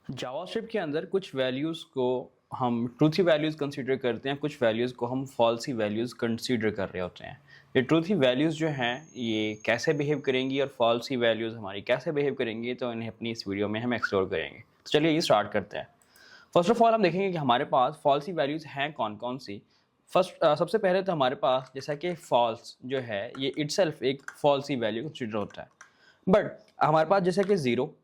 JavaScript के अंदर कुछ वैल्यूज़ को हम ट्रूथी वैल्यूज़ कंसीडर करते हैं, कुछ वैल्यूज़ को हम फॉल्सी वैल्यूज़ कंसीडर कर रहे होते हैं। ये ट्रूथी वैल्यूज़ जो हैं ये कैसे बिहेव करेंगी और फॉल्सी वैल्यूज़ हमारी कैसे बिहेव करेंगी, तो इन्हें अपनी इस वीडियो में हम एक्सप्लोर करेंगे। तो चलिए ये स्टार्ट करते हैं। फर्स्ट ऑफ ऑल हम देखेंगे कि हमारे पास फॉल्सी वैल्यूज़ हैं कौन कौन सी। सबसे पहले तो हमारे पास जैसा कि फॉल्स जो है ये इटसेल्फ एक फॉल्सी वैल्यू कंसीडर होता है। बट हमारे पास जैसा कि ज़ीरो,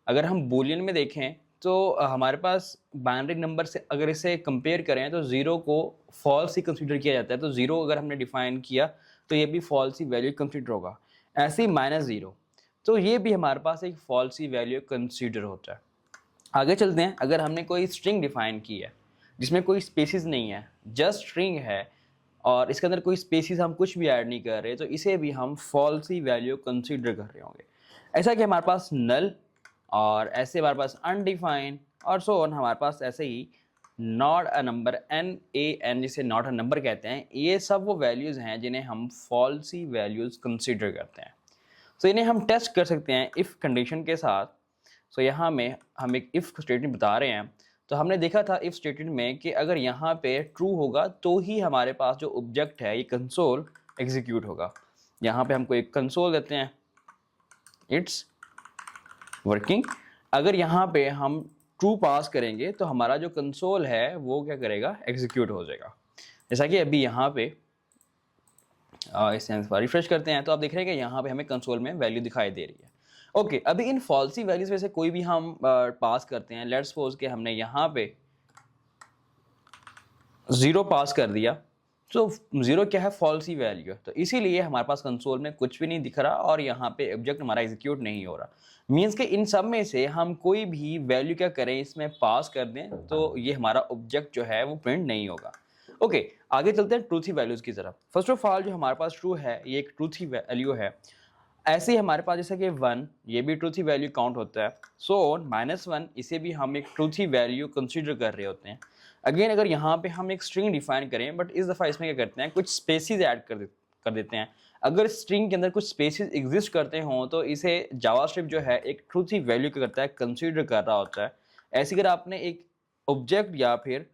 अगर हम बूलियन में देखें तो हमारे पास बाइनरी नंबर से अगर इसे कंपेयर करें तो ज़ीरो को फॉल्स ही कंसीडर किया जाता है। तो ज़ीरो अगर हमने डिफाइन किया तो ये भी फॉल्स ही वैल्यू कंसीडर होगा। ऐसे ही माइनस ज़ीरो, तो ये भी हमारे पास एक फॉल्स ही वैल्यू कंसीडर होता है। आगे चलते हैं, अगर हमने कोई स्ट्रिंग डिफाइन की है जिसमें कोई स्पेसिस नहीं है, जस्ट स्ट्रिंग है और इसके अंदर कोई स्पेसिस हम कुछ भी ऐड नहीं कर रहे, तो इसे भी हम फॉल्स ही वैल्यू कंसीडर कर रहे होंगे। ऐसा कि हमारे पास नल और ऐसे हमारे पास अनडिफाइंड और सो ऑन, हमारे पास ऐसे ही नॉट अ नंबर, NaN जिसे नॉट अ नंबर कहते हैं, ये सब वो वैल्यूज़ हैं जिन्हें हम फॉल्सी वैल्यूज़ कंसीडर करते हैं। तो इन्हें हम टेस्ट कर सकते हैं इफ़ कंडीशन के साथ। सो यहाँ में हम एक इफ़ स्टेटमेंट बता रहे हैं। तो हमने देखा था इफ़ स्टेटमेंट में कि अगर यहाँ पे ट्रू होगा तो ही हमारे पास जो ऑब्जेक्ट है ये कंसोल एग्जीक्यूट होगा। यहाँ पे हमको एक कंसोल देते हैं, इट्स वर्किंग। अगर यहाँ पे हम ट्रू पास करेंगे तो हमारा जो कंसोल है वो क्या करेगा, एग्जीक्यूट हो जाएगा। जैसा कि अभी यहाँ पे इसे रिफ्रेश करते हैं तो आप देख रहे हैं कि यहाँ पे हमें कंसोल में वैल्यू दिखाई दे रही है। ओके, अभी इन फॉल्सी वैल्यूज में से कोई भी हम पास करते हैं। लेट्स सपोज कि हमने यहाँ पे ज़ीरो पास कर दिया, तो ज़ीरो क्या है, फॉल्सी वैल्यू है। तो इसीलिए हमारे पास कंसोल में कुछ भी नहीं दिख रहा और यहाँ पे ऑब्जेक्ट हमारा एग्जीक्यूट नहीं हो रहा। मीन्स कि इन सब में से हम कोई भी वैल्यू क्या करें, इसमें पास कर दें तो ये हमारा ऑब्जेक्ट जो है वो प्रिंट नहीं होगा। ओके, आगे चलते हैं ट्रूथी वैल्यूज़ की तरफ। फर्स्ट ऑफ ऑल जो हमारे पास ट्रू है ये एक ट्रूथी वैल्यू है। ऐसे ही हमारे पास जैसे कि 1, ये भी ट्रूथी वैल्यू काउंट होता है। सो -1, इसे भी हम एक ट्रूथी वैल्यू कंसीडर कर रहे होते हैं। अगेन अगर यहाँ पे हम एक स्ट्रिंग डिफाइन करें, बट इस दफ़ा इसमें क्या करते हैं, कुछ स्पेसिस ऐड कर देते हैं। अगर स्ट्रिंग के अंदर कुछ स्पेसिस एग्जिस्ट करते हों तो इसे जावास्क्रिप्ट जो है एक ट्रूथी वैल्यू क्या करता है, कंसीडर कर रहा होता है। ऐसे अगर आपने एक ऑब्जेक्ट या फिर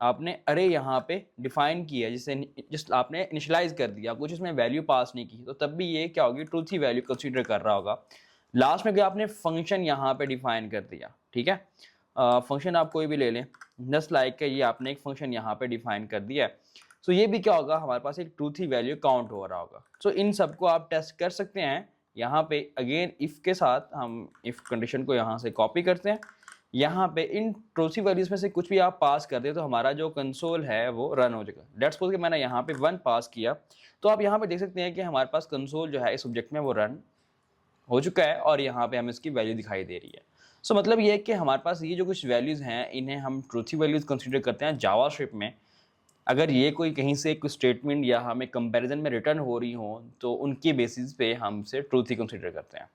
आपने अरे यहाँ पे डिफाइन किया है, जिसे जस्ट आपने इनिशियलाइज कर दिया, कुछ इसमें वैल्यू पास नहीं की, तो तब भी ये क्या होगी, ट्रूथी वैल्यू कंसीडर कर रहा होगा। लास्ट में भी आपने फंक्शन यहाँ पे डिफाइन कर दिया, ठीक है। फंक्शन आप कोई भी ले लें, जस्ट लाइक के ये आपने एक फंक्शन यहाँ पे डिफाइन कर दिया है। सो ये भी क्या होगा, हमारे पास एक ट्रूथी वैल्यू काउंट हो रहा होगा। सो इन सबको आप टेस्ट कर सकते हैं। यहाँ पे अगेन इफ़ के साथ हम इफ़ कंडीशन को यहाँ से कॉपी करते हैं। यहाँ पे इन ट्रूथी वैल्यूज में से कुछ भी आप पास कर दे तो हमारा जो कंसोल है वो रन हो जाएगा। लेट्स सपोज कि मैंने यहाँ पे 1 पास किया, तो आप यहाँ पे देख सकते हैं कि हमारे पास कंसोल जो है इस ऑब्जेक्ट में वो रन हो चुका है और यहाँ पे हमें इसकी वैल्यू दिखाई दे रही है। सो मतलब ये है कि हमारे पास ये जो कुछ वैल्यूज़ हैं इन्हें हम ट्रूथी वैल्यूज़ कंसिडर करते हैं जावास्क्रिप्ट में। अगर ये कोई कहीं से कुछ स्टेटमेंट या हमें कंपैरिजन में रिटर्न हो रही हो तो उनके बेसिस पे हम इसे ट्रूथी कंसिडर करते हैं।